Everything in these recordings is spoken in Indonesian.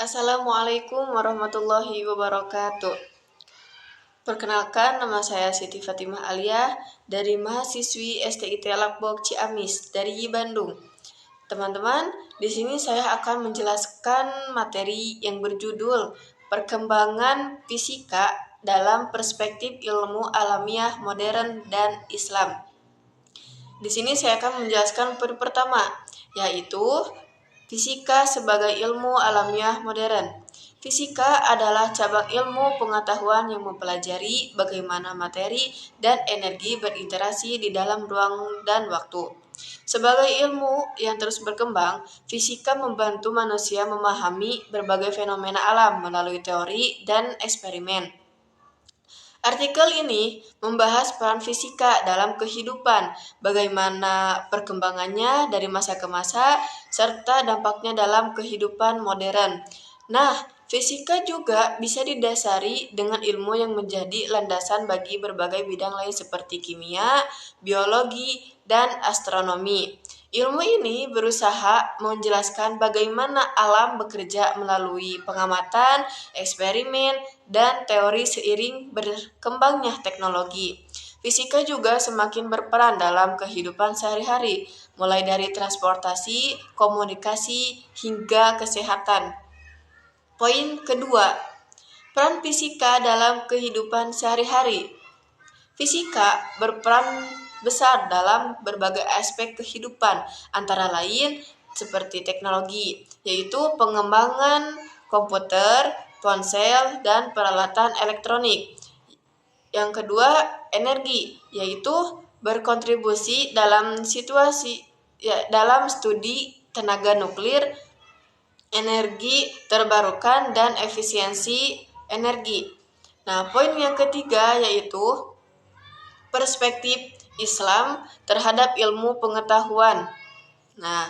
Assalamualaikum warahmatullahi wabarakatuh. Perkenalkan, nama saya Siti Fatimah Alia dari mahasiswi STIT Lakbok Ciamis dari Bandung. Teman-teman, di sini saya akan menjelaskan materi yang berjudul Perkembangan Fisika dalam Perspektif Ilmu Alamiah Modern dan Islam. Di sini saya akan menjelaskan pertama, yaitu fisika sebagai ilmu alamiah modern. Fisika adalah cabang ilmu pengetahuan yang mempelajari bagaimana materi dan energi berinteraksi di dalam ruang dan waktu. Sebagai ilmu yang terus berkembang, fisika membantu manusia memahami berbagai fenomena alam melalui teori dan eksperimen. Artikel ini membahas peran fisika dalam kehidupan, bagaimana perkembangannya dari masa ke masa, serta dampaknya dalam kehidupan modern. Nah, fisika juga bisa didasari dengan ilmu yang menjadi landasan bagi berbagai bidang lain seperti kimia, biologi, dan astronomi. Ilmu ini berusaha menjelaskan bagaimana alam bekerja melalui pengamatan, eksperimen, dan teori seiring berkembangnya teknologi. Fisika juga semakin berperan dalam kehidupan sehari-hari, mulai dari transportasi, komunikasi, hingga kesehatan. Poin kedua, peran fisika dalam kehidupan sehari-hari. Fisika berperan besar dalam berbagai aspek kehidupan, antara lain seperti teknologi, yaitu pengembangan komputer, ponsel, dan peralatan elektronik. Yang kedua, energi, yaitu berkontribusi dalam dalam studi tenaga nuklir, energi terbarukan, dan efisiensi energi. Nah, poin yang ketiga yaitu perspektif Islam terhadap ilmu pengetahuan. Nah,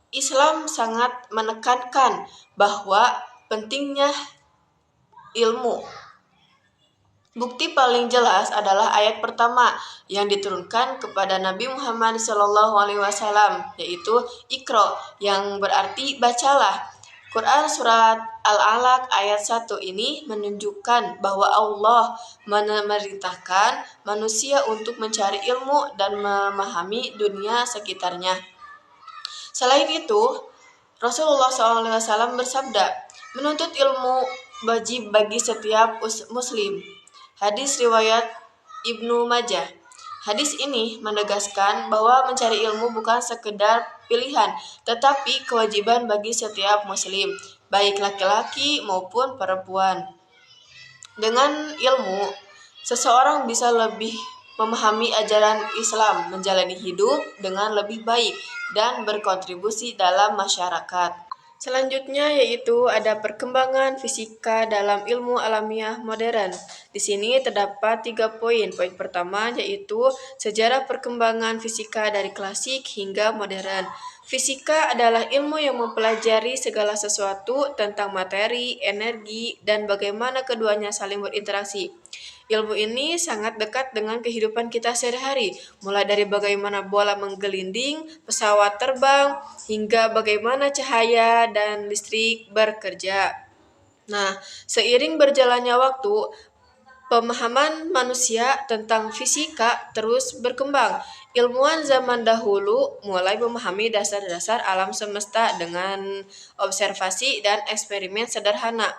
Islam sangat menekankan bahwa pentingnya ilmu. Bukti paling jelas adalah ayat pertama yang diturunkan kepada Nabi Muhammad SAW, yaitu Iqra, yang berarti bacalah. Quran Surat Al-Alaq ayat 1 ini menunjukkan bahwa Allah memerintahkan manusia untuk mencari ilmu dan memahami dunia sekitarnya. Selain itu, Rasulullah SAW bersabda, menuntut ilmu wajib bagi setiap muslim. Hadis riwayat Ibnu Majah. Hadis ini menegaskan bahwa mencari ilmu bukan sekedar pilihan, tetapi kewajiban bagi setiap muslim, baik laki-laki maupun perempuan. Dengan ilmu, seseorang bisa lebih memahami ajaran Islam, menjalani hidup dengan lebih baik, dan berkontribusi dalam masyarakat. Selanjutnya yaitu ada perkembangan fisika dalam ilmu alamiah modern. Di sini terdapat 3 poin. Poin pertama yaitu sejarah perkembangan fisika dari klasik hingga modern. Fisika adalah ilmu yang mempelajari segala sesuatu tentang materi, energi, dan bagaimana keduanya saling berinteraksi. Ilmu ini sangat dekat dengan kehidupan kita sehari-hari, mulai dari bagaimana bola menggelinding, pesawat terbang, hingga bagaimana cahaya dan listrik bekerja. Nah, seiring berjalannya waktu, pemahaman manusia tentang fisika terus berkembang. Ilmuwan zaman dahulu mulai memahami dasar-dasar alam semesta dengan observasi dan eksperimen sederhana.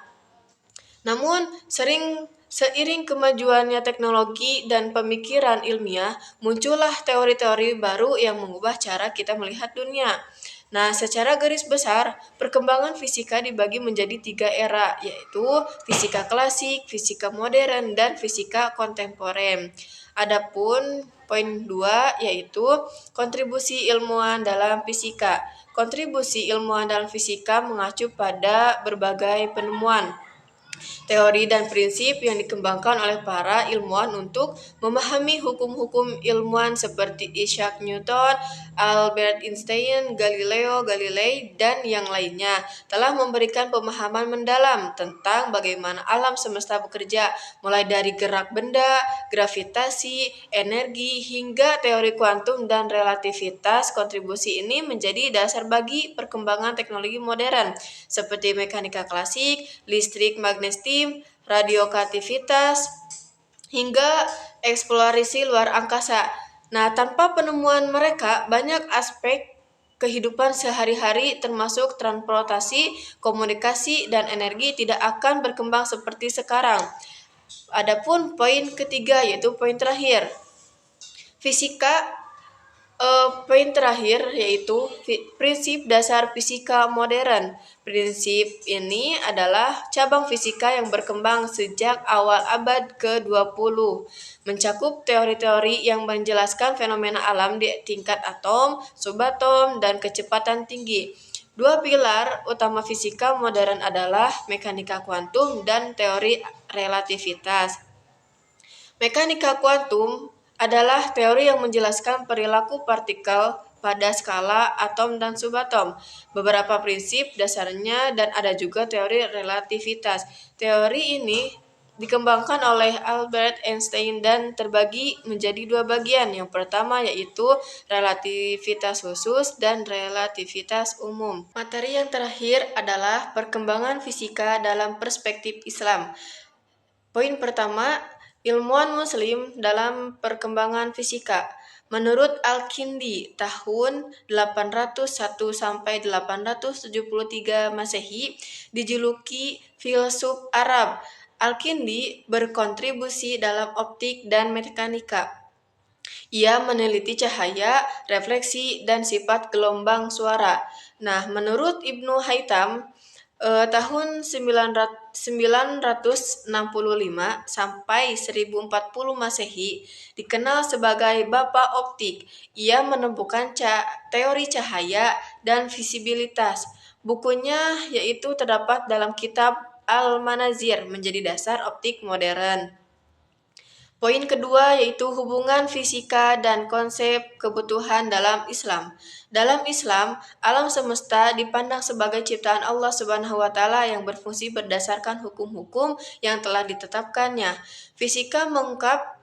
Namun, seiring kemajuannya teknologi dan pemikiran ilmiah, muncullah teori-teori baru yang mengubah cara kita melihat dunia. Nah, secara garis besar, perkembangan fisika dibagi menjadi 3 era, yaitu fisika klasik, fisika modern, dan fisika kontemporer. Adapun poin 2 yaitu kontribusi ilmuwan dalam fisika. Kontribusi ilmuwan dalam fisika mengacu pada berbagai penemuan, Teori dan prinsip yang dikembangkan oleh para ilmuwan untuk memahami hukum-hukum ilmuwan seperti Isaac Newton, Albert Einstein, Galileo Galilei, dan yang lainnya telah memberikan pemahaman mendalam tentang bagaimana alam semesta bekerja, mulai dari gerak benda, gravitasi, energi, hingga teori kuantum dan relativitas. Kontribusi ini menjadi dasar bagi perkembangan teknologi modern seperti mekanika klasik, listrik magnetim, radioaktivitas, hingga eksplorasi luar angkasa. Nah, tanpa penemuan mereka, banyak aspek kehidupan sehari-hari termasuk transportasi, komunikasi, dan energi tidak akan berkembang seperti sekarang. Adapun poin ketiga yaitu poin terakhir. Poin terakhir yaitu prinsip dasar fisika modern. Prinsip ini adalah cabang fisika yang berkembang sejak awal abad ke-20, mencakup teori-teori yang menjelaskan fenomena alam di tingkat atom, subatom, dan kecepatan tinggi. Dua pilar utama fisika modern adalah mekanika kuantum dan teori relativitas. Mekanika kuantum adalah teori yang menjelaskan perilaku partikel pada skala atom dan subatom. Beberapa prinsip dasarnya dan ada juga teori relativitas. Teori ini dikembangkan oleh Albert Einstein dan terbagi menjadi dua bagian. Yang pertama yaitu relativitas khusus dan relativitas umum. Materi yang terakhir adalah perkembangan fisika dalam perspektif Islam. Poin pertama, ilmuwan Muslim dalam perkembangan fisika. Menurut Al-Kindi, tahun 801 sampai 873 Masehi, dijuluki filsuf Arab. Al-Kindi berkontribusi dalam optik dan mekanika. Ia meneliti cahaya, refleksi, dan sifat gelombang suara. Nah, menurut Ibnu Haytham, tahun 965 sampai 1040 Masehi dikenal sebagai Bapak Optik. Ia menemukan teori cahaya dan visibilitas. Bukunya yaitu terdapat dalam kitab Al-Manazir menjadi dasar optik modern. Poin kedua yaitu hubungan fisika dan konsep kebutuhan dalam Islam. Dalam Islam, alam semesta dipandang sebagai ciptaan Allah Subhanahu wa taala yang berfungsi berdasarkan hukum-hukum yang telah ditetapkannya. Fisika mengungkap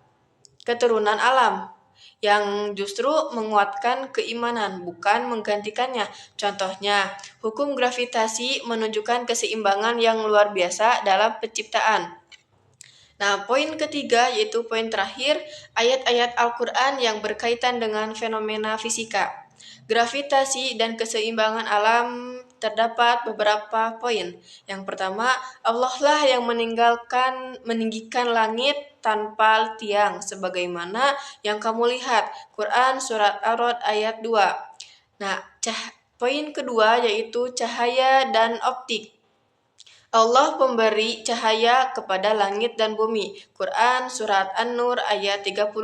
keturunan alam yang justru menguatkan keimanan, bukan menggantikannya. Contohnya, hukum gravitasi menunjukkan keseimbangan yang luar biasa dalam penciptaan. Nah, poin ketiga yaitu poin terakhir, ayat-ayat Al-Quran yang berkaitan dengan fenomena fisika. Gravitasi dan keseimbangan alam terdapat beberapa poin. Yang pertama, Allah lah yang meninggikan langit tanpa tiang sebagaimana yang kamu lihat. Quran Surat Ar-Ra'd ayat 2. Nah, poin kedua yaitu cahaya dan optik. Allah pemberi cahaya kepada langit dan bumi. Quran Surat An-Nur ayat 35.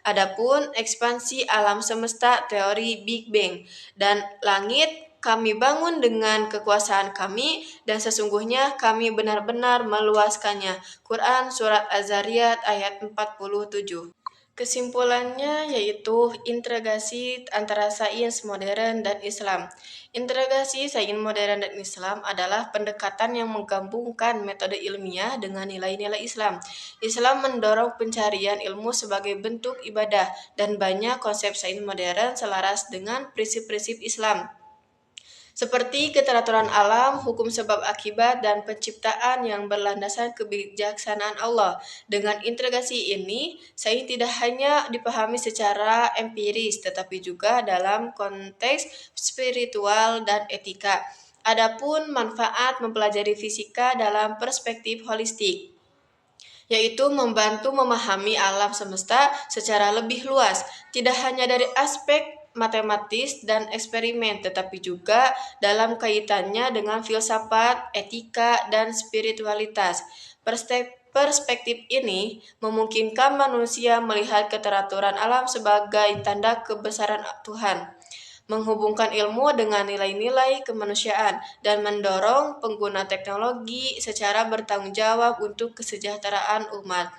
Adapun ekspansi alam semesta teori Big Bang dan langit kami bangun dengan kekuasaan kami dan sesungguhnya kami benar-benar meluaskannya. Quran Surat Az-Zariyat ayat 47. Kesimpulannya yaitu integrasi antara sains modern dan Islam. Integrasi sains modern dan Islam adalah pendekatan yang menggabungkan metode ilmiah dengan nilai-nilai Islam. Islam mendorong pencarian ilmu sebagai bentuk ibadah dan banyak konsep sains modern selaras dengan prinsip-prinsip Islam. Seperti keteraturan alam, hukum sebab akibat, dan penciptaan yang berlandaskan kebijaksanaan Allah. Dengan integrasi ini, sains tidak hanya dipahami secara empiris, tetapi juga dalam konteks spiritual dan etika. Adapun manfaat mempelajari fisika dalam perspektif holistik, yaitu membantu memahami alam semesta secara lebih luas, tidak hanya dari aspek matematis dan eksperimen, tetapi juga dalam kaitannya dengan filsafat, etika, dan spiritualitas. Perspektif ini memungkinkan manusia melihat keteraturan alam sebagai tanda kebesaran Tuhan. menghubungkan ilmu dengan nilai-nilai kemanusiaan, dan mendorong pengguna teknologi secara bertanggung jawab untuk kesejahteraan umat.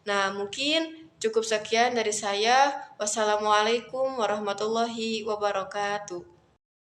Nah, mungkin cukup sekian dari saya. Wassalamualaikum warahmatullahi wabarakatuh.